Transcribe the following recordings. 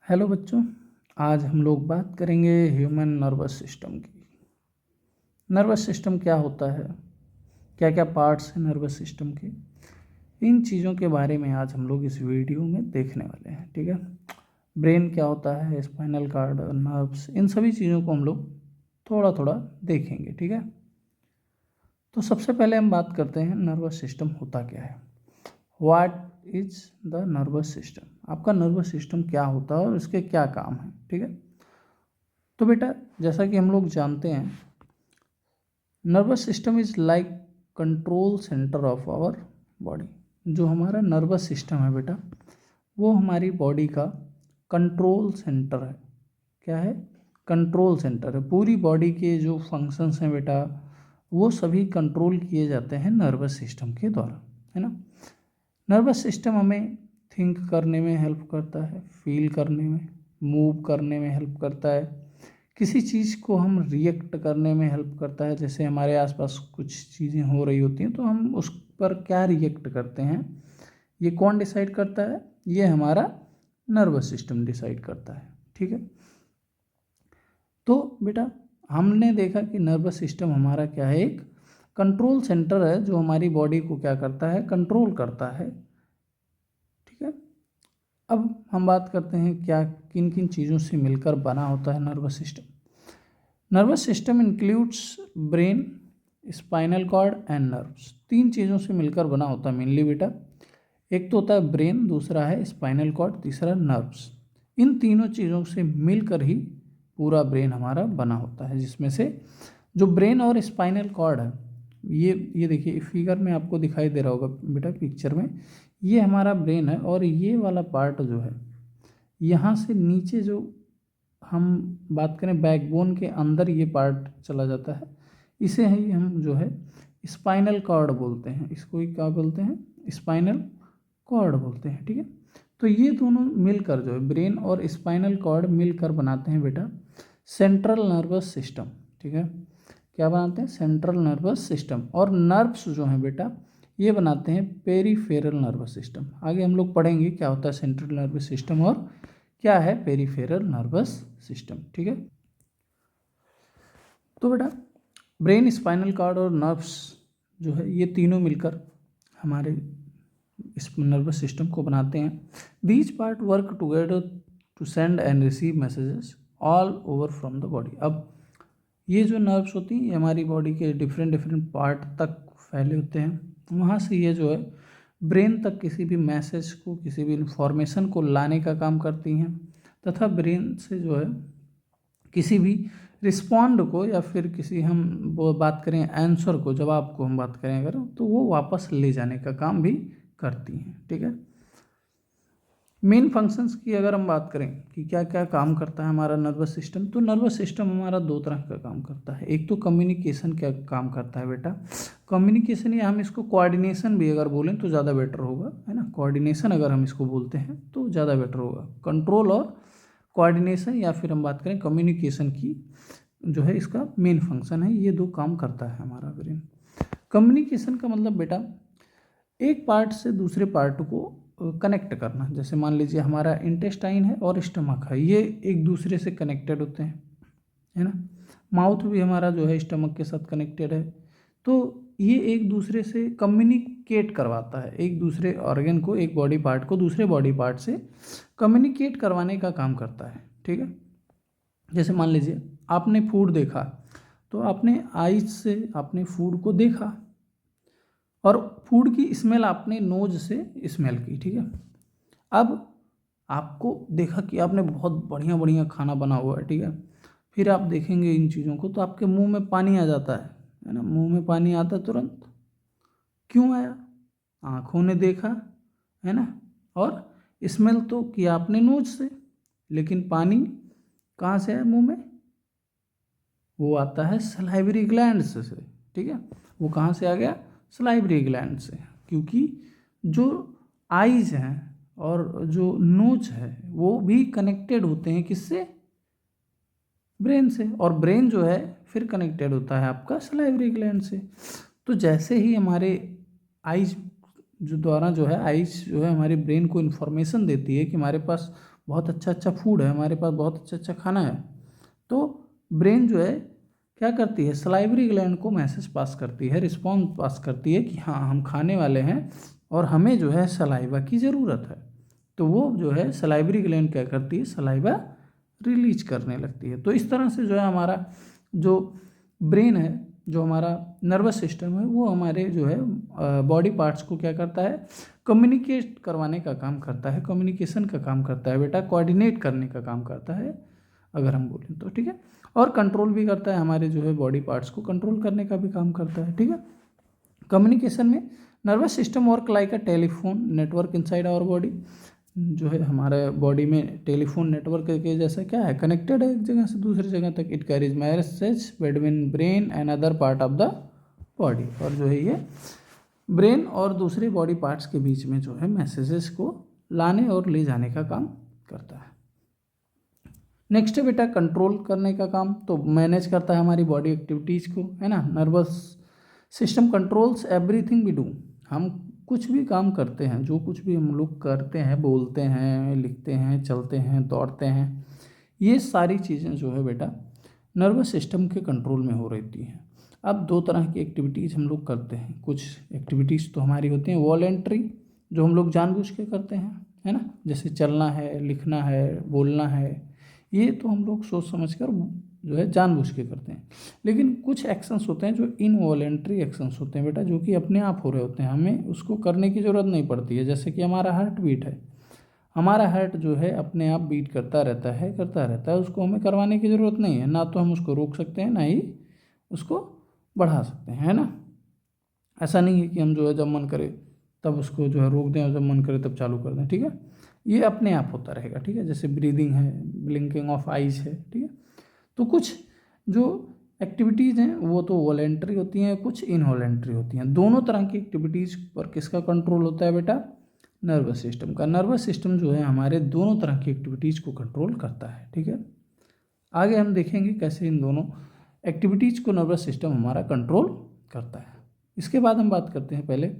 Hello बच्चों, आज हम लोग बात करेंगे ह्यूमन नर्वस सिस्टम की। नर्वस सिस्टम क्या होता है, क्या क्या पार्ट्स हैं नर्वस सिस्टम के, इन चीज़ों के बारे में आज हम लोग इस वीडियो में देखने वाले हैं। ठीक है, ब्रेन क्या होता है, स्पाइनल कार्ड, नर्व्स, इन सभी चीज़ों को हम लोग थोड़ा थोड़ा देखेंगे। ठीक है, तो सबसे पहले हम बात करते हैं नर्वस सिस्टम होता क्या है। What is the nervous system, आपका नर्वस सिस्टम क्या होता है और इसके क्या काम है। ठीक है, तो बेटा जैसा कि हम लोग जानते हैं, nervous system is like control centre of our body. जो हमारा नर्वस सिस्टम है बेटा, वो हमारी बॉडी का कंट्रोल सेंटर है। क्या है? कंट्रोल सेंटर है। पूरी बॉडी के जो फंक्शंस हैं बेटा, वो सभी कंट्रोल किए जाते हैं नर्वस सिस्टम के द्वारा, है ना। नर्वस सिस्टम हमें थिंक करने में हेल्प करता है, फील करने में, मूव करने में हेल्प करता है, किसी चीज़ को हम रिएक्ट करने में हेल्प करता है। जैसे हमारे आसपास कुछ चीज़ें हो रही होती हैं तो हम उस पर क्या रिएक्ट करते हैं, ये कौन डिसाइड करता है? ये हमारा नर्वस सिस्टम डिसाइड करता है। ठीक है, तो बेटा हमने देखा कि नर्वस सिस्टम हमारा क्या है, एक कंट्रोल सेंटर है जो हमारी बॉडी को क्या करता है, कंट्रोल करता है। ठीक है, अब हम बात करते हैं क्या किन किन चीज़ों से मिलकर बना होता है nervous system. Nervous system includes brain, spinal cord and nerves. तीन चीज़ों से मिलकर बना होता है मेनली बेटा। एक तो होता है ब्रेन, दूसरा है स्पाइनल कॉर्ड, तीसरा नर्व्स। इन तीनों चीज़ों से मिलकर ही पूरा ब्रेन हमारा बना होता है, जिसमें से जो ब्रेन और स्पाइनल कॉर्ड है, ये देखिए फिगर में आपको दिखाई दे रहा होगा बेटा, पिक्चर में, ये हमारा ब्रेन है। और ये वाला पार्ट जो है, यहाँ से नीचे जो हम बात करें बैकबोन के अंदर ये पार्ट चला जाता है, इसे ही हम जो है स्पाइनल कॉर्ड बोलते हैं। इसको ही क्या बोलते हैं? स्पाइनल कॉर्ड बोलते हैं। ठीक है, तो ये दोनों मिलकर जो है ब्रेन और स्पाइनल कॉर्ड मिलकर बनाते हैं बेटा सेंट्रल नर्वस सिस्टम। ठीक है, क्या बनाते हैं? Central nervous system. और नर्व्स जो हैं बेटा, ये बनाते हैं पेरीफेरल नर्वस सिस्टम। आगे हम लोग पढ़ेंगे क्या होता है सेंट्रल नर्वस सिस्टम और क्या है पेरीफेरल नर्वस सिस्टम। ठीक है, तो बेटा ब्रेन, स्पाइनल कॉर्ड और नर्व्स जो है, ये तीनों मिलकर हमारे इस नर्वस सिस्टम को बनाते हैं। These part work together to send and receive messages all over from the body. अब ये जो नर्व्स होती हैं, ये हमारी बॉडी के डिफरेंट डिफरेंट पार्ट तक फैले होते हैं। वहाँ से ये जो है ब्रेन तक किसी भी मैसेज को, किसी भी इंफॉर्मेशन को लाने का काम करती हैं, तथा ब्रेन से जो है किसी भी रिस्पॉन्ड को, या फिर किसी हम वो बात करें आंसर को, जवाब को हम बात करें अगर, तो वो वापस ले जाने का काम भी करती हैं। ठीक है, मेन फंक्शंस की अगर हम बात करें कि क्या क्या काम करता है हमारा नर्वस सिस्टम, तो नर्वस सिस्टम हमारा दो तरह का काम करता है। एक तो कम्युनिकेशन क्या काम करता है बेटा, कम्युनिकेशन, या हम इसको कोऑर्डिनेशन भी अगर बोलें तो ज़्यादा बेटर होगा, है ना। कोऑर्डिनेशन अगर हम इसको बोलते हैं तो ज़्यादा बेटर होगा। कंट्रोल और कोऑर्डिनेशन, या फिर हम बात करें कम्युनिकेशन की, जो है इसका मेन फंक्शन है। ये दो काम करता है हमारा ब्रेन। कम्युनिकेशन का मतलब बेटा एक पार्ट से दूसरे पार्ट को कनेक्ट करना। जैसे मान लीजिए हमारा इंटेस्टाइन है और स्टमक है, ये एक दूसरे से कनेक्टेड होते हैं, है ना। माउथ भी हमारा जो है स्टमक के साथ कनेक्टेड है। तो ये एक दूसरे से कम्युनिकेट करवाता है, एक दूसरे ऑर्गन को, एक बॉडी पार्ट को दूसरे बॉडी पार्ट से कम्युनिकेट करवाने का काम करता है। ठीक है, जैसे मान लीजिए आपने फूड देखा, तो आपने आइज से आपने फूड को देखा, और फूड की स्मेल आपने नोज से स्मेल की। ठीक है, अब आपको देखा कि आपने बहुत बढ़िया बढ़िया खाना बना हुआ है। ठीक है, फिर आप देखेंगे इन चीज़ों को तो आपके मुंह में पानी आ जाता है ना। मुंह में पानी आता है तुरंत, क्यों आया? आँखों ने देखा, है ना। और स्मेल तो किया आपने नोज से, लेकिन पानी कहाँ से आया मुंह में? वो आता है सलाइवरी ग्लैंड से। ठीक है, वो कहाँ से आ गया? सलाइवरी ग्लैंड से। क्योंकि जो आइज हैं और जो नोज है, वो भी कनेक्टेड होते हैं किससे? ब्रेन से। और ब्रेन जो है फिर कनेक्टेड होता है आपका सलाइवरी ग्लैंड से। तो जैसे ही हमारे आइज जो द्वारा जो है, आइज जो है हमारे ब्रेन को इन्फॉर्मेशन देती है कि हमारे पास बहुत अच्छा अच्छा फूड है, हमारे पास बहुत अच्छा अच्छा खाना है, तो ब्रेन जो है क्या करती है, सलाइवरी ग्लैंड को मैसेज पास करती है, रिस्पॉन्स पास करती है कि हाँ हम खाने वाले हैं और हमें जो है सलाइवा की ज़रूरत है। तो वो जो है सलाइवरी ग्लैंड क्या करती है, सलाइवा रिलीज करने लगती है। तो इस तरह से जो है हमारा जो ब्रेन है, जो हमारा नर्वस सिस्टम है, वो हमारे जो है बॉडी पार्ट्स को क्या करता है, कम्युनिकेट करवाने का काम करता है, कम्युनिकेशन का काम करता है बेटा, कोऑर्डिनेट करने का काम करता है अगर हम बोलें तो, ठीक है। और कंट्रोल भी करता है, हमारे जो है बॉडी पार्ट्स को कंट्रोल करने का भी काम करता है, ठीक है। कम्युनिकेशन में nervous system work like a telephone network inside our body, जो है हमारे बॉडी में टेलीफोन नेटवर्क के जैसा क्या है, कनेक्टेड है एक जगह से दूसरी जगह तक। It carries message between brain and other part of the body, और जो है ये ब्रेन और दूसरे बॉडी पार्ट्स के बीच में जो है मैसेजेस को लाने और ले जाने का काम करता है। नेक्स्ट है बेटा कंट्रोल करने का काम, तो मैनेज करता है हमारी बॉडी एक्टिविटीज़ को, है ना। Nervous system controls everything we do, हम कुछ भी काम करते हैं, जो कुछ भी हम लोग करते हैं, बोलते हैं, लिखते हैं, चलते हैं, दौड़ते हैं, ये सारी चीज़ें जो है बेटा नर्वस सिस्टम के कंट्रोल में हो रहती हैं। अब दो तरह की एक्टिविटीज़ हम लोग करते हैं, कुछ एक्टिविटीज़ तो हमारी होती हैं वॉलेंट्री, जो हम लोग जानबूझ के करते हैं, है ना, जैसे चलना है, लिखना है, बोलना है, ये तो हम लोग सोच समझ कर जो है जानबूझ के करते हैं। लेकिन कुछ एक्शंस होते हैं जो इनवॉलेंट्री एक्शंस होते हैं बेटा, जो कि अपने आप हो रहे होते हैं, हमें उसको करने की ज़रूरत नहीं पड़ती है। जैसे कि हमारा हार्ट बीट है, हमारा हार्ट जो है अपने आप बीट करता रहता है, उसको हमें करवाने की ज़रूरत नहीं है, ना तो हम उसको रोक सकते हैं, ना ही उसको बढ़ा सकते हैं, है ना। ऐसा नहीं है कि हम जो है जब मन करे तब उसको जो है रोक दें और जब मन करे तब चालू कर दें, ठीक है। ये अपने आप होता रहेगा, ठीक है। जैसे ब्रीदिंग है, ब्लिंकिंग ऑफ आइज है, ठीक है। तो कुछ जो एक्टिविटीज़ हैं वो तो वॉलेंट्री होती हैं, कुछ इनवॉलेंट्री होती हैं। दोनों तरह की एक्टिविटीज़ पर किसका कंट्रोल होता है बेटा, नर्वस सिस्टम का। नर्वस सिस्टम जो है हमारे दोनों तरह की एक्टिविटीज़ को कंट्रोल करता है, ठीक है। आगे हम देखेंगे कैसे इन दोनों एक्टिविटीज़ को नर्वस सिस्टम हमारा कंट्रोल करता है। इसके बाद हम बात करते हैं पहले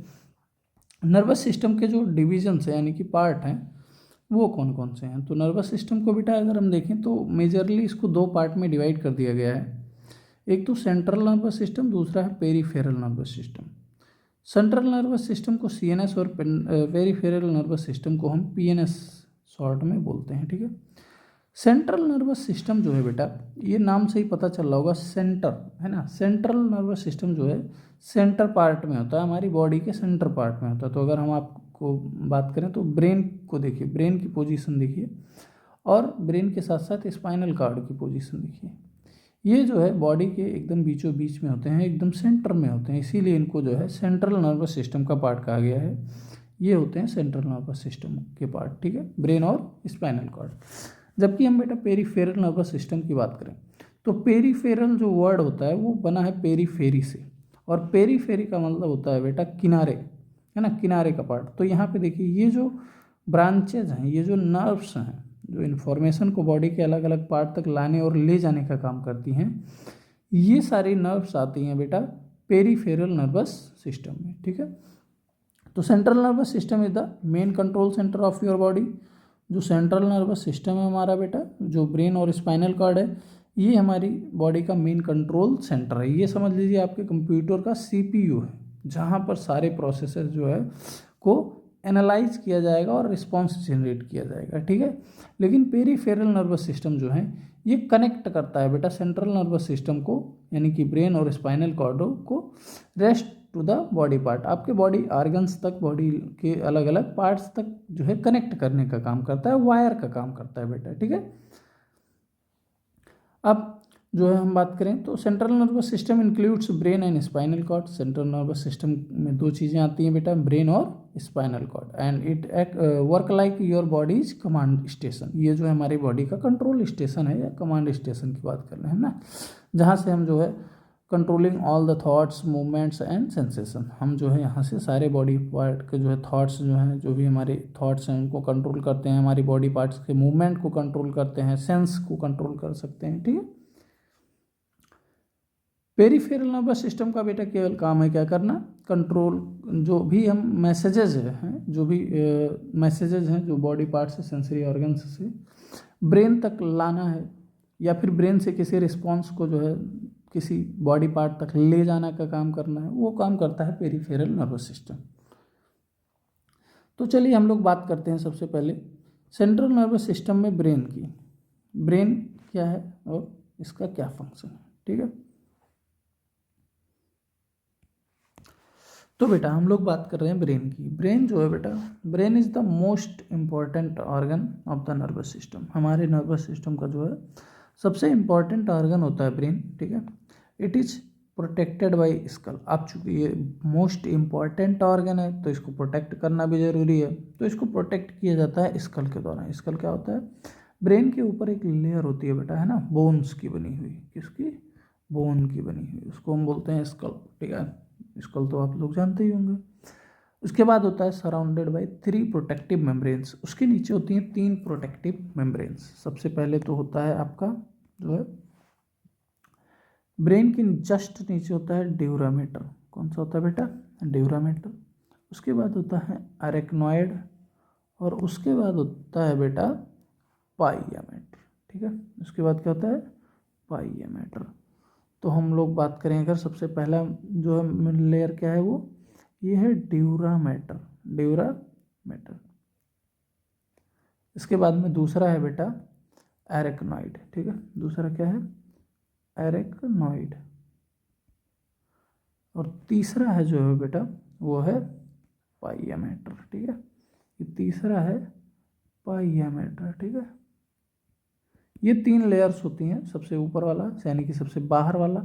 नर्वस सिस्टम के जो डिविजन्स हैं यानी कि पार्ट हैं वो कौन कौन से हैं। तो नर्वस सिस्टम को बेटा अगर हम देखें तो मेजरली इसको दो पार्ट में डिवाइड कर दिया गया है। एक तो सेंट्रल नर्वस सिस्टम, दूसरा है peripheral nervous system. Central nervous system को सीएनएस और पेरीफेरल नर्वस सिस्टम को हम पीएनएस शॉर्ट में बोलते हैं, ठीक है। सेंट्रल नर्वस सिस्टम जो है बेटा, ये नाम से ही पता चल रहा होगा, सेंटर है ना। सेंट्रल नर्वस सिस्टम जो है सेंटर पार्ट में होता है, हमारी बॉडी के सेंटर पार्ट में होता है। तो अगर हम आपको बात करें तो ब्रेन को देखिए, ब्रेन की पोजीशन देखिए, और ब्रेन के साथ साथ स्पाइनल कॉर्ड की पोजीशन देखिए। ये जो है बॉडी के एकदम बीचों बीच में होते हैं, एकदम सेंटर में होते हैं, इसीलिए इनको जो है सेंट्रल नर्वस सिस्टम का पार्ट कहा गया है। ये होते हैं सेंट्रल नर्वस सिस्टम के पार्ट, ठीक है, ब्रेन और स्पाइनल कॉर्ड। जबकि हम बेटा पेरीफेरल नर्वस सिस्टम की बात करें तो पेरीफेरल जो वर्ड होता है वो बना है पेरीफेरी से, और पेरीफेरी का मतलब होता है बेटा किनारे, है ना, किनारे का पार्ट। तो यहाँ पे देखिए ये जो ब्रांचेज हैं, ये जो नर्व्स हैं, जो इन्फॉर्मेशन को बॉडी के अलग अलग पार्ट तक लाने और ले जाने का काम करती हैं, ये सारी नर्व्स आती हैं बेटा पेरीफेरल नर्वस सिस्टम में, ठीक है। तो central nervous system is the main control centre of your body. जो सेंट्रल नर्वस सिस्टम है हमारा बेटा, जो ब्रेन और स्पाइनल कॉर्ड है, ये हमारी बॉडी का मेन कंट्रोल सेंटर है। ये समझ लीजिए आपके कंप्यूटर का सीपीयू है, जहाँ पर सारे प्रोसेसर जो है को एनालाइज किया जाएगा और रिस्पॉन्स जनरेट किया जाएगा, ठीक है। लेकिन पेरीफेरल नर्वस सिस्टम जो है ये कनेक्ट करता है बेटा सेंट्रल नर्वस सिस्टम को, यानी कि ब्रेन और स्पाइनल कॉर्ड को, rest to the body part, आपके बॉडी ऑर्गन्स तक, बॉडी के अलग अलग पार्ट्स तक जो है कनेक्ट करने का काम करता है, वायर का काम करता है बेटा, ठीक है। अब जो है हम बात करें तो central nervous system includes brain and spinal cord. Central nervous system में दो चीज़ें आती हैं बेटा, ब्रेन और spinal cord, and it work like your body's command station. ये जो है हमारी बॉडी का कंट्रोल स्टेशन है, या कमांड स्टेशन की बात कर रहे हैं ना, जहाँ से हम जो है controlling all the thoughts, movements and sensation, हम जो है यहाँ से सारे बॉडी पार्ट के जो है थॉट्स जो हैं, जो भी हमारे थॉट्स हैं उनको कंट्रोल करते हैं, हमारी बॉडी पार्ट्स के मूवमेंट को कंट्रोल करते हैं, सेंस को कंट्रोल कर सकते हैं, ठीक है। पेरिफेरल नर्वस सिस्टम का बेटा केवल काम है क्या करना, कंट्रोल, जो भी हम मैसेजेज हैं, जो भी मैसेजेज हैं जो बॉडी पार्ट से, सेंसरी ऑर्गन्स से ब्रेन तक लाना है, या फिर ब्रेन से किसी रिस्पॉन्स को जो है किसी बॉडी पार्ट तक ले जाना का काम करना है, वो काम करता है पेरिफेरल नर्वस सिस्टम। तो चलिए हम लोग बात करते हैं सबसे पहले सेंट्रल नर्वस सिस्टम में ब्रेन की। ब्रेन क्या है और इसका क्या फंक्शन है, ठीक है। तो बेटा हम लोग बात कर रहे हैं ब्रेन की। ब्रेन जो है बेटा, brain is the most important organ of the nervous system. हमारे नर्वस सिस्टम का जो है सबसे इम्पॉर्टेंट ऑर्गन होता है ब्रेन, ठीक है। It is protected by skull. अब चूंकि ये मोस्ट इम्पॉर्टेंट ऑर्गन है तो इसको प्रोटेक्ट करना भी ज़रूरी है, तो इसको प्रोटेक्ट किया जाता है स्कल के द्वारा। स्कल क्या होता है, ब्रेन के ऊपर एक लेयर होती है बेटा, है ना, बोन्स की बनी हुई। किसकी, बोन की बनी हुई, उसको हम बोलते हैं स्कल, ठीक है। स्कल तो आप लोग जानते ही होंगे। उसके बाद होता है सराउंडेड बाय 3 प्रोटेक्टिव मेम्ब्रेन्स। उसके नीचे होती हैं 3 प्रोटेक्टिव मेम्ब्रेन्स। सबसे पहले तो होता है आपका जो है ब्रेन के जस्ट नीचे होता है ड्यूरामेटर। कौन सा होता है बेटा, ड्यूरामेटर। उसके बाद होता है अरेक्नॉइड, और उसके बाद होता है बेटा पाइयामेटर, ठीक है। उसके बाद क्या होता है, पाइयामेटर। तो हम लोग बात करें अगर, सबसे पहला जो है लेयर क्या है, वो ये है ड्यूरामेटर, ड्यूरामेटर। इसके बाद में दूसरा है बेटा एरेक्नॉइड, ठीक है। दूसरा क्या है, एरेक्नॉइड। और तीसरा है जो है बेटा वो है पाइयामेटर, ठीक है। ये तीसरा है पाइयामेटर, ठीक है। ये 3 लेयर्स होती हैं। सबसे ऊपर वाला यानी कि सबसे बाहर वाला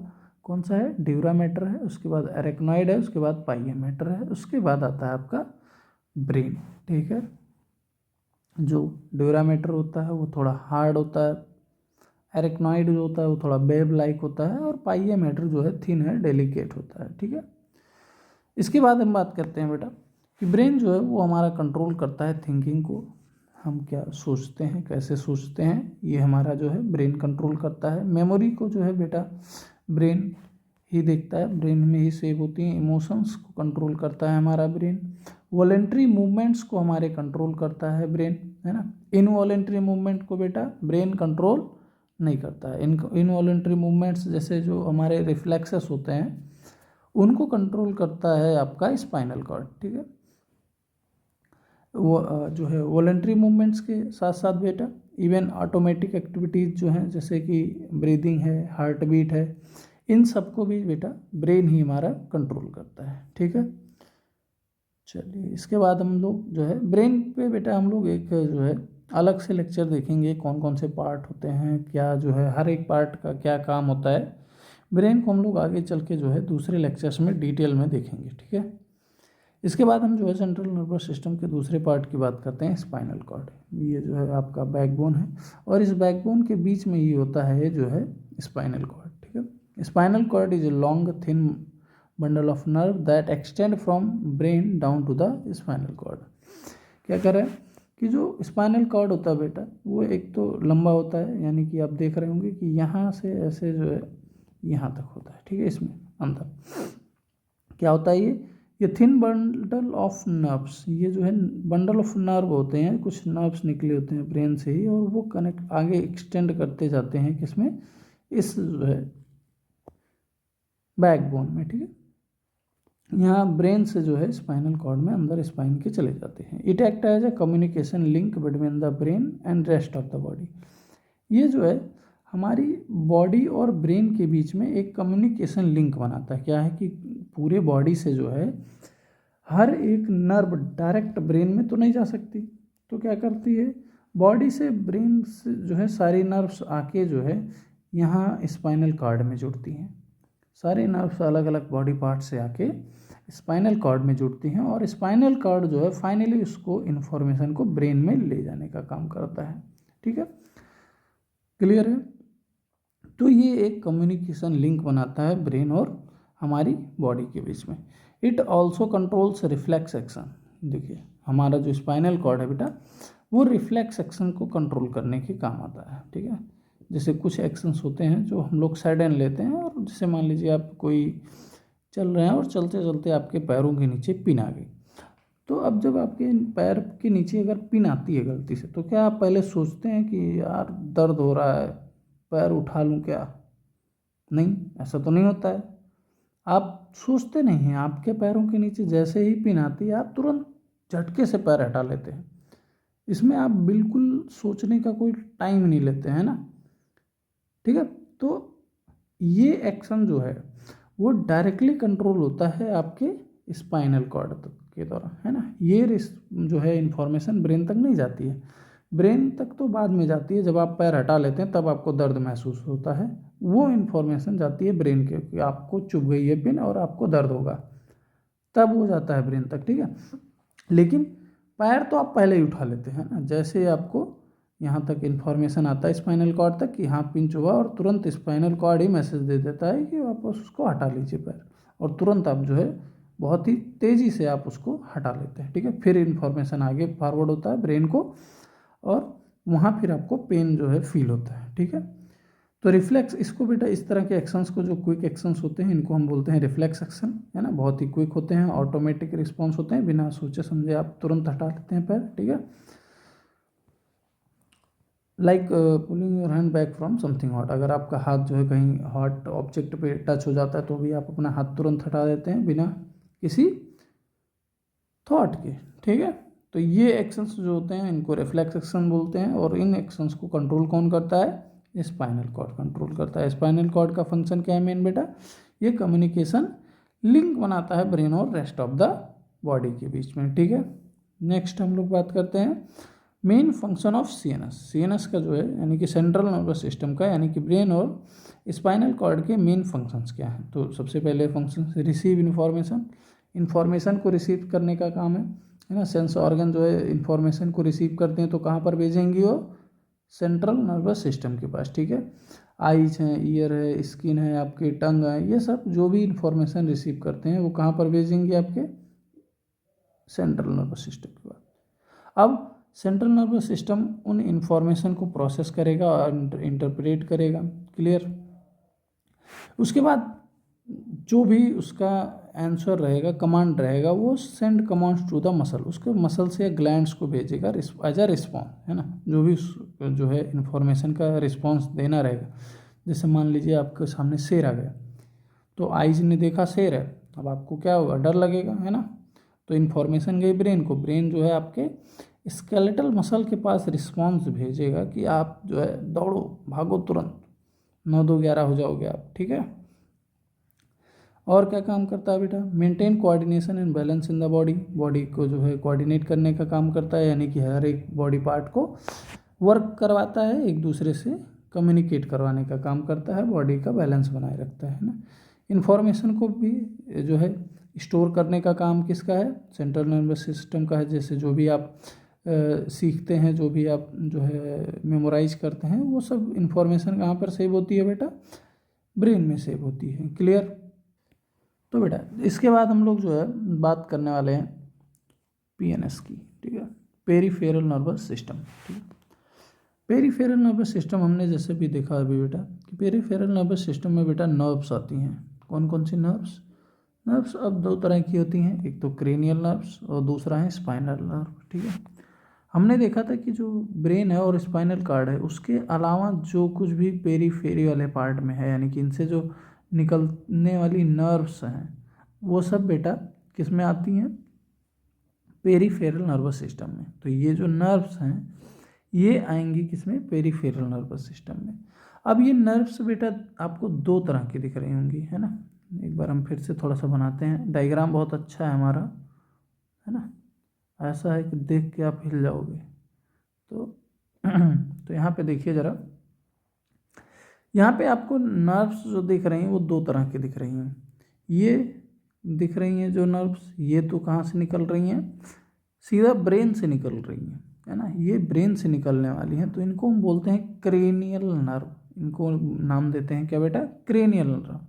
कौन सा है, ड्यूरामेटर है। उसके बाद एरेक्नॉइड है, उसके बाद पाइयामेटर है, उसके बाद आता है आपका ब्रेन, ठीक है। जो ड्यूरामेटर होता है वो थोड़ा हार्ड होता है, एरेक्नॉइड जो होता है वो थोड़ा वेब लाइक होता है, और पाइयामेटर जो है थिन है, डेलिकेट होता है, ठीक है। इसके बाद हम बात करते हैं बेटा कि ब्रेन जो है वो हमारा कंट्रोल करता है थिंकिंग को। हम क्या सोचते हैं, कैसे सोचते हैं, ये हमारा जो है ब्रेन कंट्रोल करता है। मेमोरी को जो है बेटा ब्रेन ही देखता है, ब्रेन में ही सेव होती हैं। इमोशंस को कंट्रोल करता है हमारा ब्रेन। वॉलेंट्री मूवमेंट्स को हमारे कंट्रोल करता है ब्रेन, है ना। इनवॉलेंट्री मूवमेंट को बेटा ब्रेन कंट्रोल नहीं करता है। इनवॉलेंट्री मूवमेंट्स जैसे जो हमारे रिफ्लेक्सेस होते हैं उनको कंट्रोल करता है आपका स्पाइनल कॉर्ड, ठीक है। वो जो है वॉलेंट्री मूवमेंट्स के साथ साथ बेटा इवन ऑटोमेटिक एक्टिविटीज़ जो हैं, जैसे कि ब्रीदिंग है, हार्ट बीट है, इन सबको भी बेटा ब्रेन ही हमारा कंट्रोल करता है, ठीक है। चलिए इसके बाद हम लोग जो है ब्रेन पे बेटा हम लोग एक जो है अलग से लेक्चर देखेंगे, कौन कौन से पार्ट होते हैं, क्या जो है हर एक पार्ट का क्या काम होता है। ब्रेन को हम लोग आगे चल के जो है दूसरे लेक्चर्स में डिटेल में देखेंगे, ठीक है। इसके बाद हम जो है सेंट्रल नर्वस सिस्टम के दूसरे पार्ट की बात करते हैं, स्पाइनल कॉर्ड। ये जो है आपका बैकबोन है, और इस बैकबोन के बीच में ये होता है जो है स्पाइनल कॉर्ड, ठीक है। Spinal cord is a long thin bundle of nerve that extend from brain down to the spinal cord. क्या कर रहा है कि जो स्पाइनल कॉर्ड होता है बेटा वो एक तो लंबा होता है, यानी कि आप देख रहे होंगे कि यहाँ से ऐसे जो है यहाँ तक होता है, ठीक है। इसमें अंदर क्या होता है, ये थिन बंडल ऑफ नर्व्स, ये जो है बंडल ऑफ नर्व होते हैं, कुछ नर्व्स निकले होते हैं ब्रेन से ही, और वो कनेक्ट आगे एक्सटेंड करते जाते हैं किसमें, इस जो है बैकबोन में, ठीक है। यहाँ ब्रेन से जो है स्पाइनल कॉर्ड में अंदर स्पाइन के चले जाते हैं। It act as a communication link between the brain and rest of the body. ये जो है हमारी बॉडी और ब्रेन के बीच में एक कम्युनिकेशन लिंक बनाता है। क्या है कि पूरे बॉडी से जो है हर एक नर्व डायरेक्ट ब्रेन में तो नहीं जा सकती, तो क्या करती है बॉडी से ब्रेन से जो है सारी नर्व्स आके जो है यहाँ स्पाइनल कॉर्ड में जुड़ती हैं। सारे नर्व्स अलग अलग बॉडी पार्ट से आके स्पाइनल कॉर्ड में जुड़ती हैं, और स्पाइनल कॉर्ड जो है फाइनली उसको इन्फॉर्मेशन को ब्रेन में ले जाने का काम करता है, ठीक है। क्लियर है। तो ये एक कम्युनिकेशन लिंक बनाता है ब्रेन और हमारी बॉडी के बीच में। It also controls reflex action. देखिए हमारा जो स्पाइनल कॉर्ड है बेटा वो रिफ्लेक्स एक्शन को कंट्रोल करने के काम आता है, ठीक है। जैसे कुछ एक्शंस होते हैं जो हम लोग सडन लेते हैं, और जैसे मान लीजिए आप कोई चल रहे हैं और चलते चलते आपके पैरों के नीचे पिन आ गई, तो अब जब आपके पैर के नीचे अगर पिन आती है गलती से, तो क्या आप पहले सोचते हैं कि यार दर्द हो रहा है, पैर उठा लूँ क्या? नहीं, ऐसा तो नहीं होता है। आप सोचते नहीं हैं, आपके पैरों के नीचे जैसे ही पिन आती है आप तुरंत झटके से पैर हटा लेते हैं। इसमें आप बिल्कुल सोचने का कोई टाइम नहीं लेते हैं ना, ठीक है। तो ये एक्शन जो है वो डायरेक्टली कंट्रोल होता है आपके स्पाइनल कॉर्ड तक के द्वारा, है ना। ये जो है इन्फॉर्मेशन ब्रेन तक नहीं जाती है, ब्रेन तक तो बाद में जाती है, जब आप पैर हटा लेते हैं तब आपको दर्द महसूस होता है, वो इन्फॉर्मेशन जाती है ब्रेन के कि आपको चुभ गई है पिन और आपको दर्द होगा, तब वो जाता है ब्रेन तक, ठीक है। लेकिन पैर तो आप पहले ही उठा लेते हैं ना, जैसे ही आपको यहाँ तक इन्फॉर्मेशन आता है स्पाइनल कॉर्ड तक कि हाँ पिंच हुआ, और तुरंत स्पाइनल कॉर्ड ही मैसेज दे देता है कि वापस उसको हटा लीजिए पैर, और तुरंत आप जो है बहुत ही तेज़ी से आप उसको हटा लेते हैं, ठीक है। फिर इन्फॉर्मेशन आगे फॉरवर्ड होता है ब्रेन को, और वहाँ फिर आपको पेन जो है फील होता है, ठीक है। तो रिफ्लेक्स, इसको बेटा इस तरह के एक्शंस को, जो क्विक एक्शंस होते हैं, इनको हम बोलते हैं रिफ्लेक्स एक्शन, है ना। बहुत ही क्विक होते हैं, ऑटोमेटिक रिस्पॉन्स होते हैं, बिना सोचे समझे आप तुरंत हटा लेते हैं पैर, ठीक है। Like pulling your hand back from something hot, अगर आपका हाथ जो है कहीं हॉट ऑब्जेक्ट पे टच हो जाता है तो भी आप अपना हाथ तुरंत हटा देते हैं बिना किसी थॉट के, ठीक है। तो ये एक्शंस जो होते हैं इनको रिफ्लेक्स एक्शन बोलते हैं, और इन एक्शंस को कंट्रोल कौन करता है? स्पाइनल कॉर्ड कंट्रोल करता है। स्पाइनल कॉर्ड का फंक्शन क्या है मेन बेटा? ये कम्युनिकेशन लिंक बनाता है ब्रेन और रेस्ट ऑफ द बॉडी के बीच में, ठीक है। नेक्स्ट हम लोग बात करते हैं main function of CNS. CNS का जो है यानी कि सेंट्रल नर्वस सिस्टम का, यानी कि ब्रेन और स्पाइनल कॉर्ड के मेन फंक्शंस क्या हैं? तो सबसे पहले फंक्शन रिसीव इन्फॉर्मेशन को रिसीव करने का काम है ना। सेंस ऑर्गन जो है इन्फॉर्मेशन को रिसीव करते हैं तो कहाँ पर भेजेंगी वो? सेंट्रल नर्वस सिस्टम के पास, ठीक है। आईज हैं, ईयर है, स्किन है, आपकी टंग है, ये सब जो भी इन्फॉर्मेशन रिसीव करते हैं वो कहाँ पर भेजेंगे? आपके सेंट्रल नर्वस सिस्टम के पास। अब सेंट्रल नर्वस सिस्टम उन इन्फॉर्मेशन को प्रोसेस करेगा और इंटरप्रेट करेगा, क्लियर। उसके बाद जो भी उसका आंसर रहेगा, कमांड रहेगा, वो send commands to the muscle, उसके मसल्स या ग्लैंड्स को भेजेगा एज अ रिस्पॉन्स, है ना। जो भी जो है इन्फॉर्मेशन का रिस्पॉन्स देना रहेगा। जैसे मान लीजिए आपके सामने शेर आ गया, तो आइज ने देखा शेर है, अब आपको क्या होगा? डर लगेगा, है ना। तो इन्फॉर्मेशन गई ब्रेन को, ब्रेन जो है आपके स्केलेटल मसल के पास रिस्पॉन्स भेजेगा कि आप जो है दौड़ो, भागो तुरंत, 9-2-11 हो जाओगे आप, ठीक है। और क्या काम करता है बेटा? Maintain coordination and balance in the body, body को जो है कोऑर्डिनेट करने का काम करता है, यानी कि हर एक बॉडी पार्ट को वर्क करवाता है, एक दूसरे से कम्युनिकेट करवाने का काम करता है, बॉडी का बैलेंस बनाए रखता है ना। इन्फॉर्मेशन को भी जो है स्टोर करने का काम किसका है? सेंट्रल नर्वस सिस्टम का है। जैसे जो भी आप सीखते हैं, जो भी आप जो है मेमोराइज करते हैं, वो सब इन्फॉर्मेशन कहाँ पर सेव होती है बेटा? ब्रेन में सेव होती है, क्लियर। तो बेटा इसके बाद हम लोग जो है बात करने वाले हैं पीएनएस की, ठीक है, पेरिफेरल नर्वस सिस्टम, ठीक है। पेरिफेरल नर्वस सिस्टम हमने जैसे भी देखा अभी बेटा कि पेरिफेरल नर्वस सिस्टम में बेटा नर्व्स आती हैं। कौन कौन सी नर्व्स? नर्व्स अब दो तरह की होती हैं, एक तो क्रेनियल नर्व्स और दूसरा है स्पाइनल नर्व, ठीक है। हमने देखा था कि जो ब्रेन है और स्पाइनल कार्ड है, उसके अलावा जो कुछ भी पेरीफेरी वाले पार्ट में है, यानी कि इनसे जो निकलने वाली नर्व्स हैं, वो सब बेटा किस में आती हैं? पेरीफेरल नर्वस सिस्टम में। तो ये जो नर्व्स हैं ये आएंगी किस में? पेरीफेरल नर्वस सिस्टम में। अब ये नर्व्स बेटा आपको दो तरह की दिख रही होंगी, है ना। एक बार हम फिर से थोड़ा सा बनाते हैं, डायग्राम बहुत अच्छा है हमारा, है ना। ऐसा है कि देख के आप हिल जाओगे। तो यहाँ पे देखिए ज़रा, यहाँ पे आपको नर्व्स जो दिख रही हैं वो दो तरह की दिख रही हैं। ये दिख रही हैं जो नर्व्स, ये तो कहाँ से निकल रही हैं? सीधा ब्रेन से निकल रही हैं, है ना। ये ब्रेन से निकलने वाली हैं, तो इनको हम बोलते हैं क्रेनियल नर्व। इनको नाम देते हैं क्या बेटा? Cranial nerve.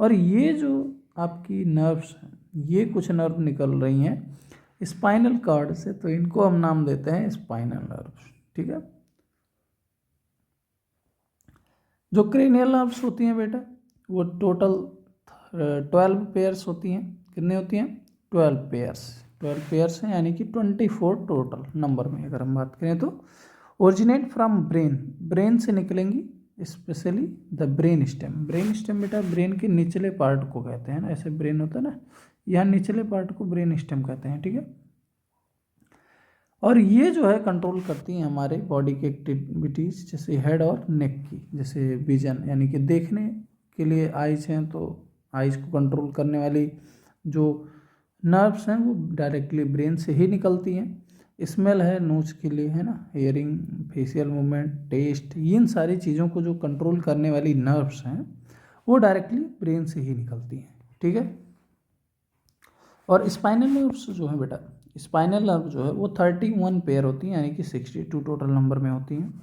और ये जो आपकी नर्व्स हैं, ये कुछ नर्व निकल रही हैं स्पाइनल कॉर्ड से, तो इनको हम नाम देते हैं स्पाइनल नर्व, ठीक है। जो क्रेनियल नर्व्स होती हैं बेटा वो टोटल 12 पेयर्स होती हैं। कितने होती हैं? 12 पेयर्स हैं, यानी कि 24 टोटल नंबर में अगर हम बात करें तो। ओरिजिनेट फ्रॉम ब्रेन से निकलेंगी, स्पेशली द ब्रेन स्टेम बेटा ब्रेन के निचले पार्ट को कहते हैं ना, ऐसे ब्रेन होता है ना, यहाँ निचले पार्ट को ब्रेन स्टेम कहते हैं, ठीक है। और ये जो है कंट्रोल करती हैं हमारे बॉडी की एक्टिविटीज़, जैसे हेड और नेक की, जैसे विजन यानी कि देखने के लिए आइज हैं, तो आइज को कंट्रोल करने वाली जो नर्व्स हैं वो डायरेक्टली ब्रेन से ही निकलती हैं। स्मेल है नोज के लिए, है ना, हियरिंग, फेशियल मूवमेंट, टेस्ट, इन सारी चीज़ों को जो कंट्रोल करने वाली नर्व्स हैं वो डायरेक्टली ब्रेन से ही निकलती हैं, ठीक है। और स्पाइनल नर्व्स जो है बेटा, स्पाइनल नर्व जो है वो 31 पेयर होती हैं, यानी कि 62 टोटल नंबर में होती हैं।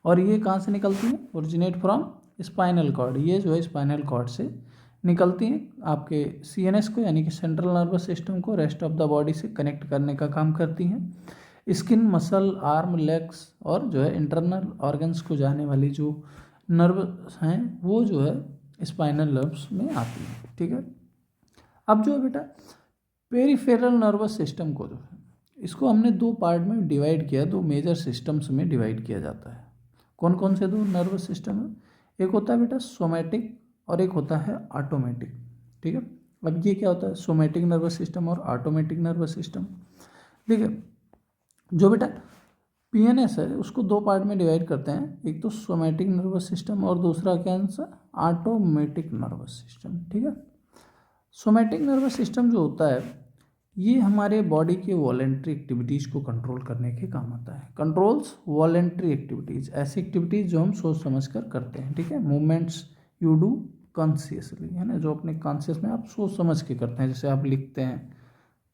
और ये कहाँ से निकलती हैं? Originate from spinal cord. ये जो है स्पाइनल कॉर्ड से निकलती हैं, आपके CNS को यानी कि सेंट्रल नर्वस सिस्टम को रेस्ट ऑफ द बॉडी से कनेक्ट करने का काम करती हैं। स्किन, मसल, आर्म, लेग्स और जो है इंटरनल ऑर्गन्स को जाने वाली जो नर्व हैं वो जो है स्पाइनल नर्व्स में आती हैं, ठीक है। अब जो है बेटा पेरिफेरल नर्वस सिस्टम को जो है इसको हमने दो पार्ट में डिवाइड किया, दो मेजर सिस्टम्स में डिवाइड किया जाता है। कौन कौन से दो नर्वस सिस्टम है? एक होता है बेटा सोमैटिक और एक होता है ऑटोमेटिक, ठीक है। अब ये क्या होता है? सोमैटिक नर्वस सिस्टम और ऑटोमेटिक नर्वस सिस्टम। ठीक है, जो बेटा PNS है उसको दो पार्ट में डिवाइड करते हैं, एक तो सोमैटिक नर्वस सिस्टम और दूसरा क्या आंसर? ऑटोमेटिक नर्वस सिस्टम, ठीक है। सोमैटिक नर्वस सिस्टम जो होता है ये हमारे बॉडी के वॉलेंट्री एक्टिविटीज़ को कंट्रोल करने के काम आता है। कंट्रोल्स वॉलेंट्री एक्टिविटीज़, ऐसी एक्टिविटीज़ जो हम सोच समझ कर करते हैं, ठीक है। मूवमेंट्स यू डू कॉन्शियसली, है ना, जो अपने कॉन्शियस में आप सोच समझ के करते हैं। जैसे आप लिखते हैं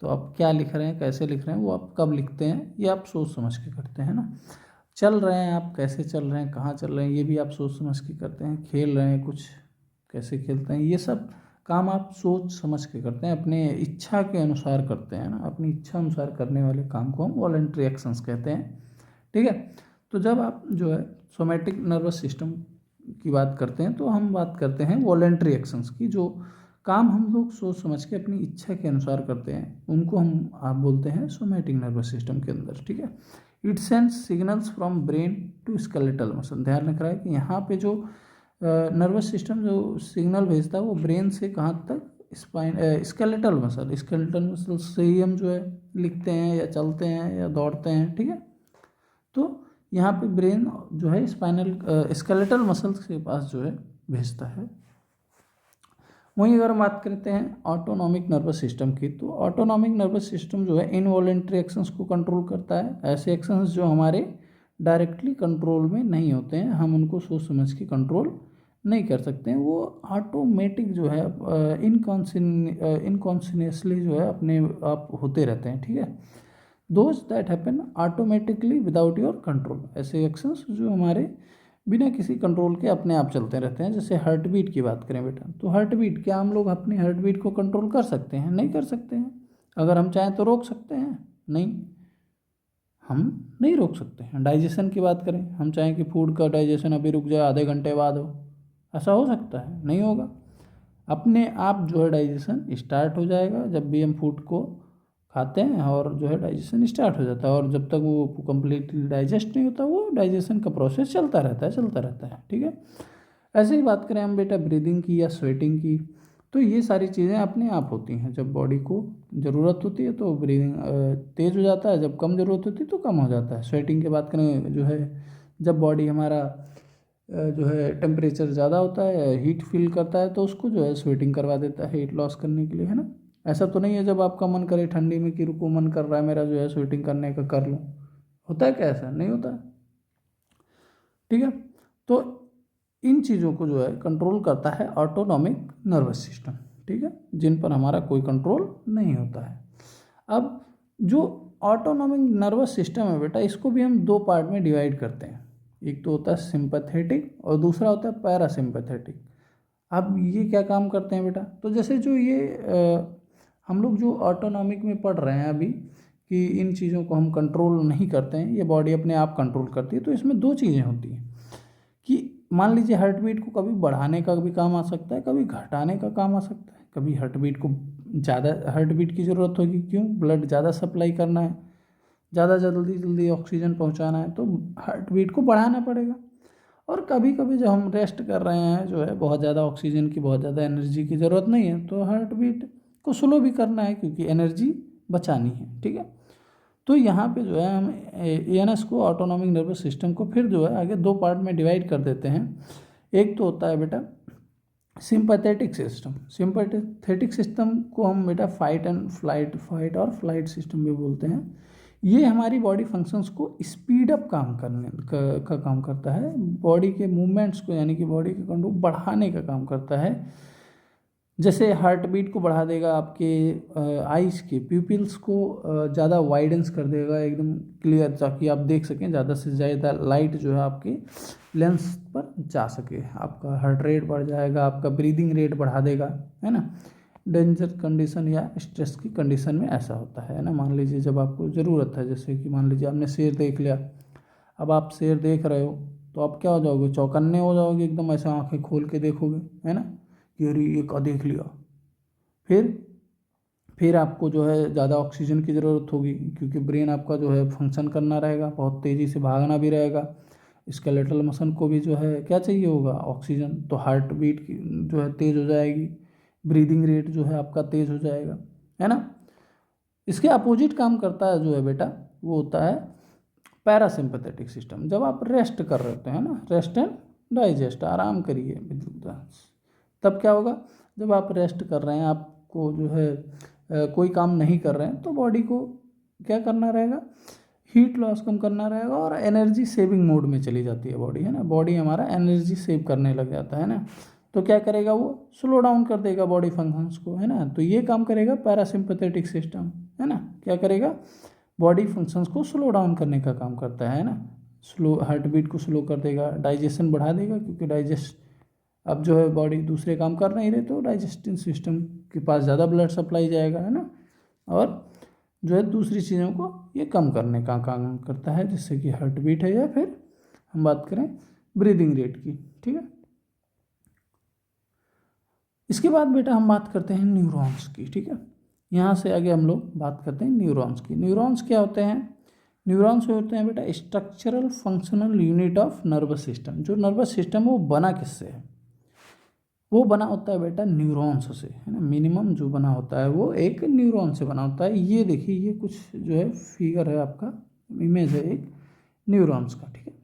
तो आप क्या लिख रहे हैं, कैसे लिख रहे हैं, वो आप कब लिखते हैं, ये आप सोच समझ के करते हैं ना। चल रहे हैं आप, कैसे चल रहे हैं, कहाँ चल रहे हैं, ये भी आप सोच समझ के करते हैं। खेल रहे हैं कुछ, कैसे खेलते हैं, ये सब काम आप सोच समझ के करते हैं, अपने इच्छा के अनुसार करते हैं ना। अपनी इच्छा अनुसार करने वाले काम को हम वॉलेंट्री एक्शंस कहते हैं, ठीक है। तो जब आप जो है सोमैटिक नर्वस सिस्टम की बात करते हैं तो हम बात करते हैं वॉलेंट्री एक्शंस की, जो काम हम लोग सोच समझ के अपनी इच्छा के अनुसार करते हैं, उनको हम आप बोलते हैं सोमैटिक नर्वस सिस्टम के अंदर, ठीक है। It sends signals from brain to skeletal muscle. ध्यान रख रहा है कि यहाँ पे जो नर्वस सिस्टम जो सिग्नल भेजता है वो ब्रेन से कहाँ तक? स्केलेटल मसल से ही हम जो है लिखते हैं या चलते हैं या दौड़ते हैं, ठीक है। तो यहाँ पे ब्रेन जो है स्केलेटल मसल्स के पास जो है भेजता है। वहीं अगर हम बात करते हैं ऑटोनॉमिक नर्वस सिस्टम की, तो ऑटोनॉमिक नर्वस सिस्टम जो है इनवॉलेंट्री एक्शंस को कंट्रोल करता है। ऐसे एक्शंस जो हमारे डायरेक्टली कंट्रोल में नहीं होते हैं, हम उनको सोच समझ के कंट्रोल नहीं कर सकते हैं, वो ऑटोमेटिक जो है इनकॉन्शियसली जो है अपने आप होते रहते हैं, ठीक है। Those that happen automatically without your control, ऐसे एक्शंस जो हमारे बिना किसी कंट्रोल के अपने आप चलते रहते हैं। जैसे हार्ट बीट की बात करें बेटा, तो हार्ट बीट, क्या हम लोग अपनी हार्ट बीट को कंट्रोल कर सकते हैं? नहीं कर सकते हैं। अगर हम चाहें तो रोक सकते हैं? नहीं, हम नहीं रोक सकते हैं। डाइजेशन की बात करें, हम चाहें कि फूड का डाइजेशन अभी रुक जाए, आधे घंटे बाद हो, ऐसा हो सकता है? नहीं होगा। अपने आप जो है डाइजेशन स्टार्ट हो जाएगा जब भी हम फूड को खाते हैं, और जो है डाइजेशन स्टार्ट हो जाता है, और जब तक वो कम्प्लीटली डाइजेस्ट नहीं होता वो डाइजेशन का प्रोसेस चलता रहता है, ठीक है। ऐसे ही बात करें हम बेटा ब्रीदिंग की या स्वेटिंग की, तो ये सारी चीज़ें अपने आप होती हैं। जब बॉडी को ज़रूरत होती है तो ब्रीदिंग तेज़ हो जाता है, जब कम ज़रूरत होती है तो कम हो जाता है। स्वेटिंग की बात करें, जो है जब बॉडी हमारा जो है टेम्परेचर ज़्यादा होता है, हीट फील करता है, तो उसको जो है स्वेटिंग करवा देता है हीट लॉस करने के लिए, है ना। ऐसा तो नहीं है जब आपका मन करे ठंडी में कि रुको, मन कर रहा है मेरा जो है स्वेटिंग करने का, कर लूँ, होता है क्या? ऐसा नहीं होता है, ठीक है। तो इन चीज़ों को जो है कंट्रोल करता है ऑटोनॉमिक नर्वस सिस्टम, ठीक है, जिन पर हमारा कोई कंट्रोल नहीं होता है। अब जो ऑटोनॉमिक नर्वस सिस्टम है बेटा, इसको भी हम दो पार्ट में डिवाइड करते हैं। एक तो होता है सिंपैथेटिक और दूसरा होता है पैरासिम्पैथेटिक। अब ये क्या काम करते हैं बेटा? तो जैसे जो ये हम लोग जो ऑटोनॉमिक में पढ़ रहे हैं अभी कि इन चीज़ों को हम कंट्रोल नहीं करते हैं, ये बॉडी अपने आप कंट्रोल करती है, तो इसमें दो चीज़ें होती हैं कि मान लीजिए हार्ट बीट को कभी बढ़ाने का भी काम आ सकता है, कभी घटाने का काम आ सकता है। कभी हार्ट बीट को ज़्यादा हार्ट बीट की ज़रूरत होगी, क्यों, ब्लड ज़्यादा सप्लाई करना है, ज़्यादा जल्दी जल्दी ऑक्सीजन पहुंचाना है, तो हार्ट बीट को बढ़ाना पड़ेगा। और कभी कभी जब हम रेस्ट कर रहे हैं, जो है बहुत ज़्यादा ऑक्सीजन की, बहुत ज़्यादा एनर्जी की ज़रूरत नहीं है, तो हार्ट बीट को स्लो भी करना है, क्योंकि एनर्जी बचानी है। ठीक है, तो यहाँ पे जो है हम एएनएस को, ऑटोनॉमिक नर्वस सिस्टम को, फिर जो है आगे दो पार्ट में डिवाइड कर देते हैं। एक तो होता है बेटा सिंपैथेटिक सिस्टम। सिंपैथेटिक सिस्टम को हम बेटा फाइट और फ्लाइट सिस्टम भी बोलते हैं। ये हमारी बॉडी फंक्शंस को स्पीड अप काम करने का काम करता है, बॉडी के मूवमेंट्स को, यानी कि बॉडी के कंट्रोल बढ़ाने का काम करता है। जैसे हार्ट बीट को बढ़ा देगा, आपके आइज़ के प्यूपिल्स को ज़्यादा वाइडेंस कर देगा, एकदम क्लियर, ताकि आप देख सकें, ज़्यादा से ज़्यादा लाइट जो है आपके लेंस पर जा सके। आपका हार्ट रेट बढ़ जाएगा, आपका ब्रीदिंग रेट बढ़ा देगा, है ना। डेंजर कंडीशन या स्ट्रेस की कंडीशन में ऐसा होता है ना। मान लीजिए जब आपको ज़रूरत है, जैसे कि मान लीजिए आपने शेर देख लिया, अब आप शेर देख रहे हो, तो आप क्या हो जाओगे, चौकन्ने हो जाओगे, एकदम ऐसे आंखें खोल के देखोगे, है ना, कि अरे ये का देख लिया। फिर आपको जो है ज़्यादा ऑक्सीजन की ज़रूरत होगी, क्योंकि ब्रेन आपका जो है फंक्शन करना रहेगा, बहुत तेज़ी से भागना भी रहेगा। स्केलेटल मसल को भी जो है क्या चाहिए होगा, ऑक्सीजन। तो हार्ट बीट की जो है तेज़ हो जाएगी, ब्रीदिंग रेट जो है आपका तेज़ हो जाएगा, है ना। इसके अपोजिट काम करता है जो है बेटा, वो होता है पैरासिम्पैथेटिक सिस्टम। जब आप रेस्ट कर रहे होते हैं ना, रेस्ट एंड डाइजेस्ट, आराम करिए, तब क्या होगा, जब आप रेस्ट कर रहे हैं, आपको जो है कोई काम नहीं कर रहे हैं, तो बॉडी को क्या करना रहेगा, हीट लॉस कम करना रहेगा, और एनर्जी सेविंग मोड में चली जाती है बॉडी, है ना। बॉडी हमारा एनर्जी सेव करने लग जाता है ना, तो क्या करेगा, वो स्लो डाउन कर देगा बॉडी फंक्शंस को, है ना। तो ये काम करेगा पैरासिम्पैथेटिक सिस्टम, है ना। क्या करेगा, बॉडी फंक्शंस को स्लो डाउन करने का काम करता है ना। स्लो हार्ट बीट को स्लो कर देगा, डाइजेशन बढ़ा देगा, क्योंकि डाइजेस्ट अब जो है बॉडी दूसरे काम कर नहीं रहे, तो डाइजेस्टिव सिस्टम के पास ज़्यादा ब्लड सप्लाई जाएगा, है ना। और जो है दूसरी चीज़ों को ये कम करने का काम करता है, जिससे कि हार्ट बीट है, या फिर हम बात करें ब्रीदिंग रेट की। ठीक है, इसके बाद बेटा हम बात करते हैं न्यूरॉन्स की। ठीक है, यहाँ से आगे हम लोग बात करते हैं न्यूरॉन्स की। न्यूरॉन्स क्या होते हैं, न्यूरॉन्स होते हैं बेटा structural functional unit of nervous system. जो नर्वस सिस्टम है वो बना किससे है, वो बना होता है बेटा न्यूरॉन्स से, है ना। मिनिमम जो बना होता है वो एक न्यूरॉन से बना होता है। ये देखिए, ये कुछ जो है फिगर है, आपका इमेज है एक न्यूरॉन्स का। ठीक है,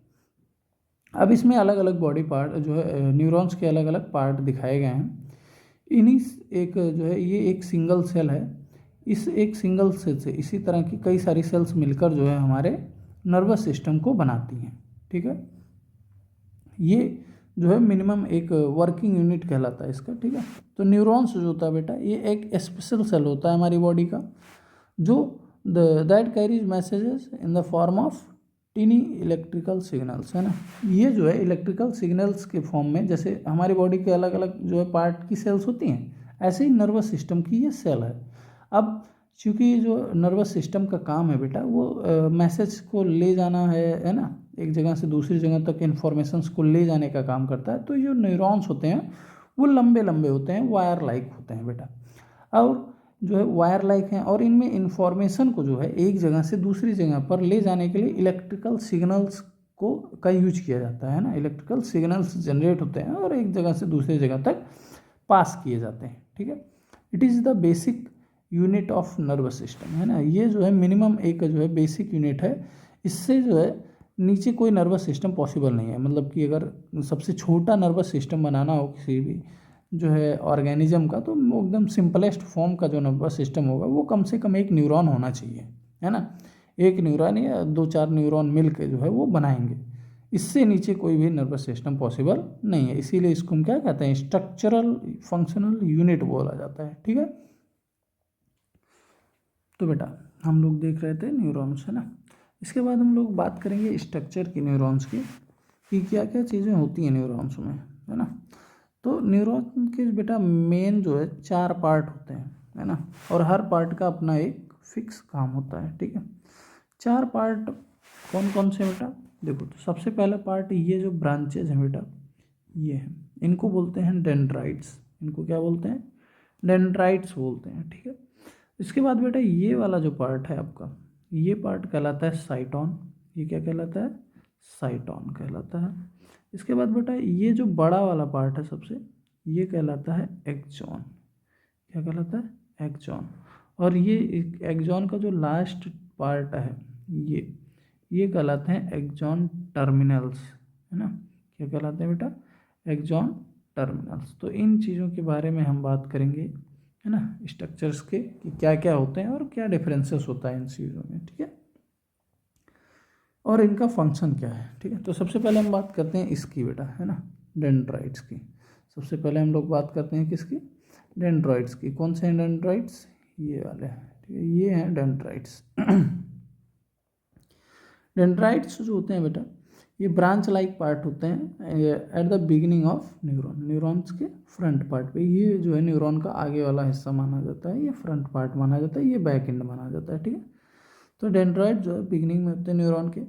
अब इसमें अलग अलग बॉडी पार्ट जो है, न्यूरॉन्स के अलग अलग पार्ट दिखाए गए हैं। इन्हीं एक जो है, ये एक सिंगल सेल है, इस एक सिंगल सेल से इसी तरह की कई सारी सेल्स मिलकर जो है हमारे नर्वस सिस्टम को बनाती हैं। ठीक है, ये जो है मिनिमम एक वर्किंग यूनिट कहलाता है इसका। ठीक है, तो न्यूरॉन्स जो होता है बेटा, ये एक स्पेशल सेल होता है हमारी बॉडी का, जो that carries messages in the form of tiny electrical signals, है ना। ये जो है इलेक्ट्रिकल सिग्नल्स के फॉर्म में, जैसे हमारी बॉडी के अलग अलग जो है पार्ट की सेल्स होती हैं, ऐसे ही नर्वस सिस्टम की ये सेल है। अब चूँकि जो नर्वस सिस्टम का काम है बेटा, वो मैसेज को ले जाना है ना, एक जगह से दूसरी जगह तक इन्फॉर्मेशंस को ले जाने का काम करता है। तो जो न्यूरॉन्स होते हैं वो लंबे लंबे होते हैं, वायर लाइक होते हैं बेटा, और जो है वायर लाइक हैं, और इनमें इन्फॉर्मेशन को जो है एक जगह से दूसरी जगह पर ले जाने के लिए इलेक्ट्रिकल सिग्नल्स को का यूज किया जाता है ना। इलेक्ट्रिकल सिग्नल्स जनरेट होते हैं और एक जगह से दूसरी जगह तक पास किए जाते हैं। ठीक है, it is the basic unit of nervous system, है ना। ये जो है मिनिमम एक जो है बेसिक यूनिट है, इससे जो है नीचे कोई नर्वस सिस्टम पॉसिबल नहीं है। मतलब कि अगर सबसे छोटा नर्वस सिस्टम बनाना हो किसी भी जो है ऑर्गेनिज्म का, तो एकदम सिंपलेस्ट फॉर्म का जो नर्वस सिस्टम होगा वो कम से कम एक न्यूरॉन होना चाहिए, है ना। एक न्यूरॉन या दो चार न्यूरॉन मिल के जो है वो बनाएंगे, इससे नीचे कोई भी नर्वस सिस्टम पॉसिबल नहीं है। इसीलिए इसको हम क्या कहते हैं, स्ट्रक्चरल फंक्शनल यूनिट बोला जाता है। ठीक है, तो बेटा हम लोग देख रहे थे न्यूरॉन्स, है ना। इसके बाद हम लोग बात करेंगे स्ट्रक्चर की न्यूरॉन्स की, कि क्या क्या चीज़ें होती हैं न्यूरॉन्स में, है ना। तो न्यूरॉन के बेटा मेन जो है 4 पार्ट होते हैं, है ना, और हर पार्ट का अपना एक फिक्स काम होता है। ठीक है, 4 पार्ट कौन कौन से बेटा, देखो, तो सबसे पहला पार्ट ये जो ब्रांचेज हैं बेटा, ये है, इनको बोलते हैं डेंड्राइट्स। इनको क्या बोलते हैं? डेंड्राइट्स बोलते हैं, ठीक है। इसके बाद बेटा ये वाला जो पार्ट है आपका, ये पार्ट कहलाता है साइटोन। ये क्या कहलाता है? साइटोन कहलाता है। इसके बाद बेटा ये जो बड़ा वाला पार्ट है सबसे, ये कहलाता है एक्सॉन। क्या कहलाता है? एक्सॉन। और ये एक्सॉन का जो लास्ट पार्ट है, ये कहलाते हैं एक्सॉन टर्मिनल्स, है ना। क्या कहलाते हैं बेटा? Axon terminals. तो इन चीज़ों के बारे में हम बात करेंगे, है ना, स्ट्रक्चर्स के, कि क्या क्या होते हैं और क्या डिफरेंसेस होता है इन चीज़ों में, ठीक है, और इनका फंक्शन क्या है, ठीक है। तो सबसे पहले हम बात करते हैं इसकी बेटा, है ना, डेंड्राइट्स की। सबसे पहले हम लोग बात करते हैं किसकी? डेंड्राइट्स की। कौन से हैं डेंड्राइट्स? ये वाले हैं, ठीक है, ये हैं डेंड्राइट्स। डेंड्राइट्स जो होते हैं बेटा, ये ब्रांच लाइक पार्ट होते हैं at the beginning of neuron. Neurons के फ्रंट पार्ट पे, ये जो है न्यूरॉन का आगे वाला हिस्सा माना जाता है, ये फ्रंट पार्ट माना जाता है, ये बैक एंड माना जाता है, ठीक है। तो डेंड्राइट जो है बिगिनिंग में होते हैं न्यूरॉन के।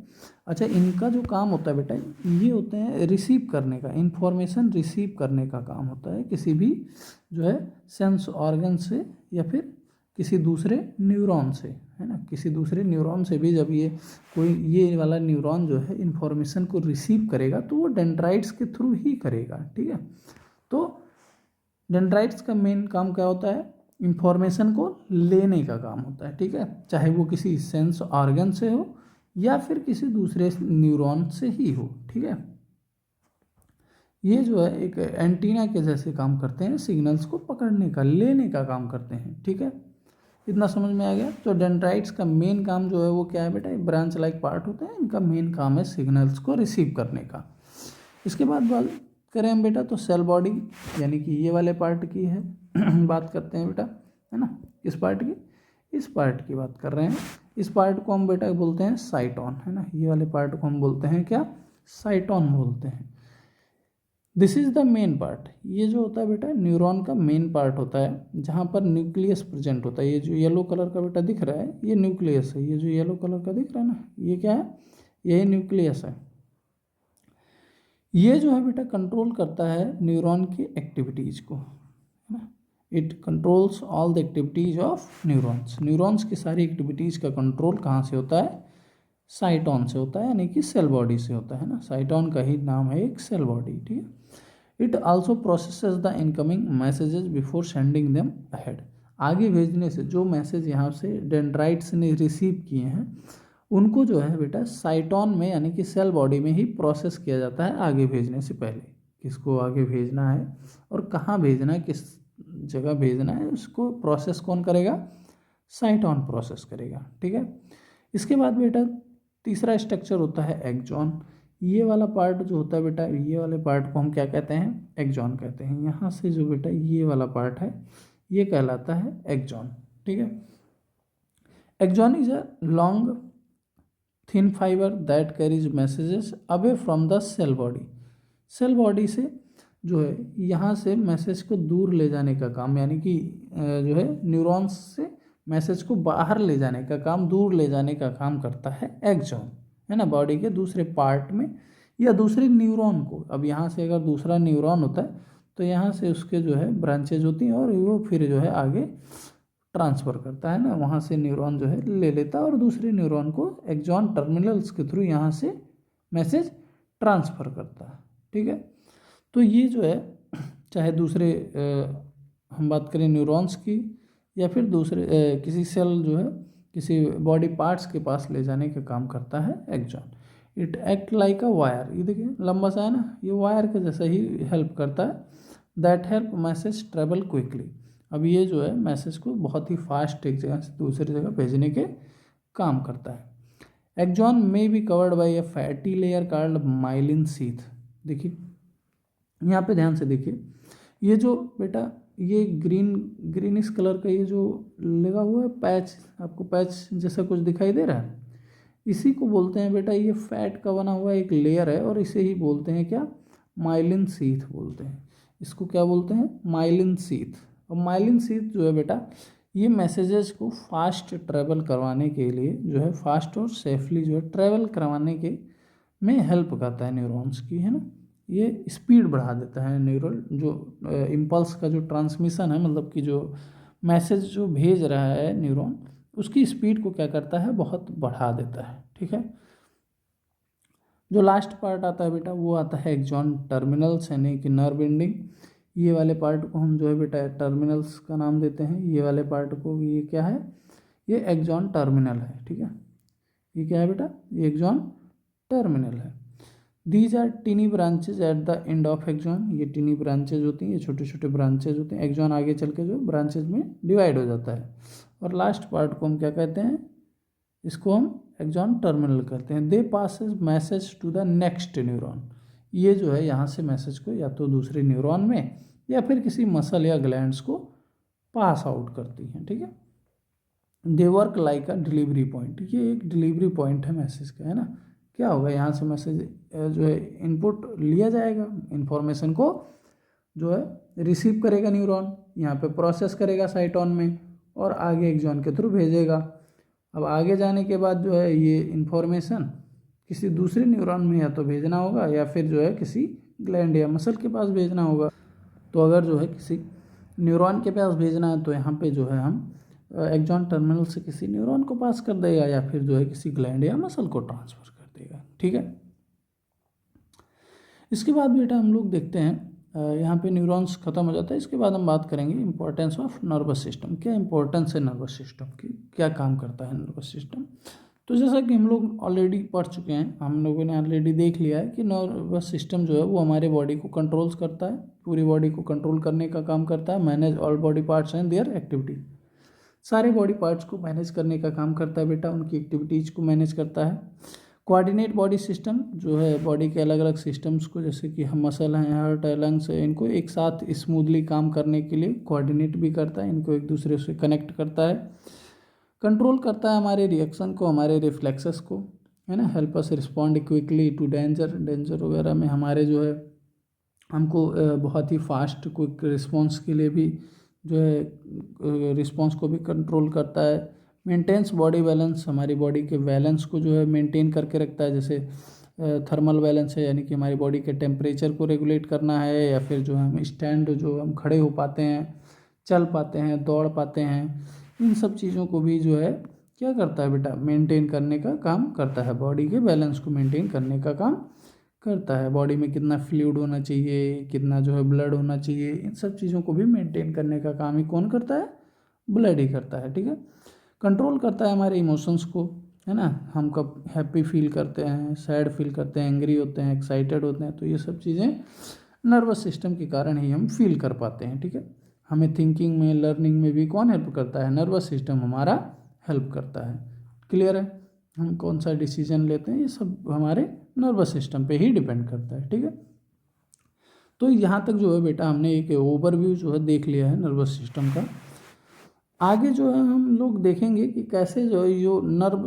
अच्छा, इनका जो काम होता है बेटा, ये होते हैं रिसीव करने का, इंफॉर्मेशन रिसीव करने का काम होता है किसी भी जो है सेंस ऑर्गन से या फिर किसी दूसरे न्यूरॉन से, है ना, किसी दूसरे न्यूरॉन से भी जब ये वाला न्यूरॉन जो है इंफॉर्मेशन को रिसीव करेगा तो वो डेंड्राइट्स के थ्रू ही करेगा, ठीक है। तो डेंड्राइट्स का मेन काम क्या होता है? इंफॉर्मेशन को लेने का काम होता है, ठीक है, चाहे वो किसी सेंस ऑर्गन से हो या फिर किसी दूसरे न्यूरॉन से ही हो, ठीक है। ये जो है एक एंटीना के जैसे काम करते हैं, सिग्नल्स को पकड़ने का, लेने का काम करते हैं, ठीक है। इतना समझ में आ गया? तो डेंड्राइट्स का मेन काम जो है वो क्या है बेटा? ब्रांच लाइक पार्ट होते हैं, इनका मेन काम है सिग्नल्स को रिसीव करने का। इसके बाद बात करें हम बेटा तो सेल बॉडी, यानी कि ये वाले पार्ट की है बात करते हैं बेटा, है ना। किस पार्ट की? इस पार्ट की बात कर रहे हैं। इस पार्ट को हम बेटा बोलते हैं साइटोन, है ना। ये वाले पार्ट को हम बोलते हैं क्या? साइटोन बोलते हैं। This is the main part. ये जो होता है बेटा न्यूरॉन का मेन पार्ट होता है, जहाँ पर न्यूक्लियस प्रेजेंट होता है। ये जो येलो कलर का बेटा दिख रहा है, ये न्यूक्लियस है। ये जो येलो कलर का दिख रहा है ना, ये क्या है? यही न्यूक्लियस है। ये जो है बेटा कंट्रोल करता है न्यूरॉन की एक्टिविटीज़ को, है ना। It controls all the activities of neurons. Neurons की सारी एक्टिविटीज़ का कंट्रोल कहाँ से होता है? साइटोन से होता है, यानी कि सेल बॉडी से होता है ना। साइटोन का ही नाम है एक सेल बॉडी, ठीक है। It also processes the incoming messages before sending them ahead. आगे भेजने से जो मैसेज यहाँ से डेंड्राइट्स ने रिसीव किए हैं, उनको जो है बेटा साइटोन में, यानी कि सेल बॉडी में ही प्रोसेस किया जाता है आगे भेजने से पहले। किसको आगे भेजना है और कहाँ भेजना है, किस जगह भेजना है, उसको प्रोसेस कौन करेगा? साइटोन प्रोसेस करेगा, ठीक है। इसके बाद बेटा तीसरा स्ट्रक्चर होता है एक्सॉन। ये वाला पार्ट जो होता है बेटा, ये वाले पार्ट को हम क्या कहते हैं? एक्सॉन कहते हैं। यहाँ से जो बेटा ये वाला पार्ट है, ये कहलाता है एक्सॉन, ठीक है। Axon is a long thin fibre that carries messages away from the cell body. Cell body से जो है यहाँ से मैसेज को दूर ले जाने का काम, यानी कि जो है न्यूरॉन्स से मैसेज को बाहर ले जाने का काम, दूर ले जाने का काम करता है एक्सॉन, है ना। बॉडी के दूसरे पार्ट में या दूसरे न्यूरॉन को, अब यहाँ से अगर दूसरा न्यूरॉन होता है तो यहाँ से उसके जो है ब्रांचेज होती हैं और वो फिर जो है आगे ट्रांसफ़र करता है ना, वहाँ से न्यूरॉन जो है ले लेता है और दूसरे न्यूरॉन को एक्सॉन टर्मिनल्स के थ्रू यहाँ से मैसेज ट्रांसफ़र करता है, ठीक है। तो ये जो है चाहे दूसरे हम बात करें न्यूरॉन्स की या फिर दूसरे किसी सेल जो है किसी बॉडी पार्ट्स के पास ले जाने का काम करता है axon. It act like a wire. ये देखिए लंबा सा है ना, ये वायर के जैसा ही हेल्प करता है। That help message travel quickly. अब ये जो है मैसेज को बहुत ही फास्ट एक जगह से दूसरी जगह भेजने के काम करता है। एक्सॉन में be covered by a fatty layer called myelin sheath. देखिए यहाँ पे ध्यान से देखिए, ये जो बेटा ये ग्रीनिश कलर का ये जो लगा हुआ है पैच, आपको पैच जैसा कुछ दिखाई दे रहा है, इसी को बोलते हैं बेटा, ये फैट का बना हुआ एक लेयर है और इसे ही बोलते हैं क्या? माइलिन शीथ बोलते हैं। इसको क्या बोलते हैं? Myelin sheath. और माइलिन शीथ जो है बेटा, ये मैसेजेस को फास्ट ट्रैवल करवाने के लिए जो है, फास्ट और सेफली जो है ट्रैवल करवाने के में हेल्प करता है न्यूरॉन्स की, है ना। ये स्पीड बढ़ा देता है न्यूरल जो इम्पल्स का जो ट्रांसमिशन है, मतलब कि जो मैसेज जो भेज रहा है न्यूरॉन, उसकी स्पीड को क्या करता है, बहुत बढ़ा देता है। ठीक है। जो लास्ट पार्ट आता है बेटा वो आता है एक्सॉन टर्मिनल्स, यानी कि नर्व एंडिंग। ये वाले पार्ट को हम जो है बेटा टर्मिनल्स का नाम देते हैं। ये वाले पार्ट को, ये क्या है, ये एक्सॉन टर्मिनल है। ठीक है, ये क्या है बेटा, ये एक्सॉन टर्मिनल है। These are tiny branches at the end of axon. ये टीनी ब्रांचेज होती हैं, ये छोटे छोटे ब्रांचेज होते हैं। एक्सॉन आगे चल के जो ब्रांचेज में डिवाइड हो जाता है। और लास्ट पार्ट को हम क्या कहते हैं, इसको हम एक्सॉन टर्मिनल कहते हैं। They passes message to the next neuron. ये जो है यहाँ से मैसेज को या तो दूसरे न्यूरॉन में या फिर किसी मसल या ग्लैंड्स को पास आउट करती हैं। ठीक है, they work like a delivery point. ये एक डिलीवरी पॉइंट है मैसेज का, है ना। क्या होगा, यहाँ से मैसेज जो है इनपुट लिया जाएगा, इन्फॉर्मेशन को जो है रिसीव करेगा न्यूरॉन, यहाँ पे प्रोसेस करेगा साइटोन में और आगे एक्सॉन के थ्रू भेजेगा। अब आगे जाने के बाद जो है ये इन्फॉर्मेशन किसी दूसरे न्यूरॉन में या तो भेजना होगा या फिर जो है किसी ग्लैंड या मसल के पास भेजना होगा। तो अगर जो है किसी न्यूरॉन के पास भेजना है तो यहाँ पे जो है हम एक्सॉन टर्मिनल से किसी न्यूरॉन को पास कर देगा या फिर जो है किसी ग्लैंड या मसल को ट्रांसफर कर देगा। ठीक है, इसके बाद बेटा हम लोग देखते हैं यहाँ पे न्यूरॉन्स खत्म हो जाता है। इसके बाद हम बात करेंगे इंपॉर्टेंस ऑफ नर्वस सिस्टम। क्या इंपॉर्टेंस है नर्वस सिस्टम की, क्या काम करता है नर्वस सिस्टम। तो जैसा कि हम लोग ऑलरेडी पढ़ चुके हैं, हम लोगों ने ऑलरेडी देख लिया है कि नर्वस सिस्टम जो है वो हमारे बॉडी को कंट्रोल्स करता है, पूरी बॉडी को कंट्रोल करने का काम करता है। Manage all body parts and there activity. सारे बॉडी पार्ट्स को मैनेज करने का काम करता है बेटा, उनकी एक्टिविटीज़ को मैनेज करता है। कोऑर्डिनेट बॉडी सिस्टम जो है बॉडी के अलग अलग सिस्टम्स को, जैसे कि हम मसल हैं, हार्ट है, लंग्स है, इनको एक साथ स्मूथली काम करने के लिए कोऑर्डिनेट भी करता है, इनको एक दूसरे से कनेक्ट करता है। कंट्रोल करता है हमारे रिएक्शन को, हमारे रिफ्लेक्सेस को, है ना। Help us respond quickly to danger वगैरह में हमारे जो है हमको बहुत ही फास्ट क्विक रिस्पॉन्स के लिए भी जो है रिस्पॉन्स को भी कंट्रोल करता है। मेंटेन्स बॉडी बैलेंस, हमारी बॉडी के बैलेंस को जो है मेंटेन करके रखता है। जैसे थर्मल बैलेंस है, यानी कि हमारी बॉडी के टेम्परेचर को रेगुलेट करना है, या फिर जो हम स्टैंड, जो हम खड़े हो पाते हैं, चल पाते हैं, दौड़ पाते हैं, इन सब चीज़ों को भी जो है क्या करता है बेटा, मेंटेन करने का काम करता है। बॉडी के बैलेंस को मेंटेन करने का काम करता है। बॉडी में कितना फ्लूइड होना चाहिए, कितना जो है ब्लड होना चाहिए, इन सब चीज़ों को भी मेंटेन करने का काम ही कौन करता है, ब्लड ही करता है। ठीक है, कंट्रोल करता है हमारे इमोशंस को, है ना। हम कब हैप्पी फील करते हैं, सैड फील करते हैं, एंग्री होते हैं, एक्साइटेड होते हैं, तो ये सब चीज़ें नर्वस सिस्टम के कारण ही हम फील कर पाते हैं। ठीक है, हमें थिंकिंग में, लर्निंग में भी कौन हेल्प करता है, नर्वस सिस्टम हमारा हेल्प करता है। क्लियर है, हम कौन सा डिसीजन लेते हैं ये सब हमारे नर्वस सिस्टम पे ही डिपेंड करता है। ठीक है, तो यहाँ तक जो है बेटा हमने एक ओवरव्यू जो है देख लिया है नर्वस सिस्टम का। आगे जो है हम लोग देखेंगे कि कैसे जो है जो नर्व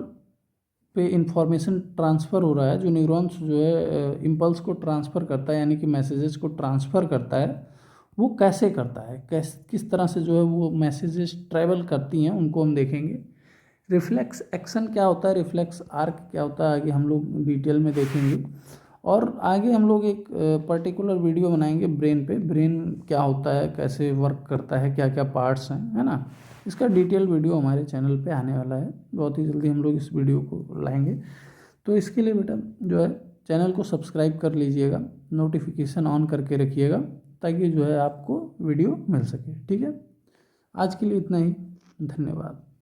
पे इंफॉर्मेशन ट्रांसफ़र हो रहा है, जो न्यूरॉन्स जो है इम्पल्स को ट्रांसफ़र करता है, यानी कि मैसेजेस को ट्रांसफ़र करता है, वो कैसे करता है, किस तरह से जो है वो मैसेजेस ट्रैवल करती हैं, उनको हम देखेंगे। रिफ्लेक्स एक्शन क्या होता है, रिफ्लेक्स आर्क क्या होता है, आगे हम लोग डिटेल में देखेंगे। और आगे हम लोग एक पर्टिकुलर वीडियो बनाएंगे ब्रेन पे, ब्रेन क्या होता है, कैसे वर्क करता है, क्या क्या पार्ट्स हैं, है ना। इसका डिटेल वीडियो हमारे चैनल पे आने वाला है, बहुत ही जल्दी हम लोग इस वीडियो को लाएंगे। तो इसके लिए बेटा जो है चैनल को सब्सक्राइब कर लीजिएगा, नोटिफिकेशन ऑन करके रखिएगा, ताकि जो है आपको वीडियो मिल सके। ठीक है, आज के लिए इतना ही, धन्यवाद।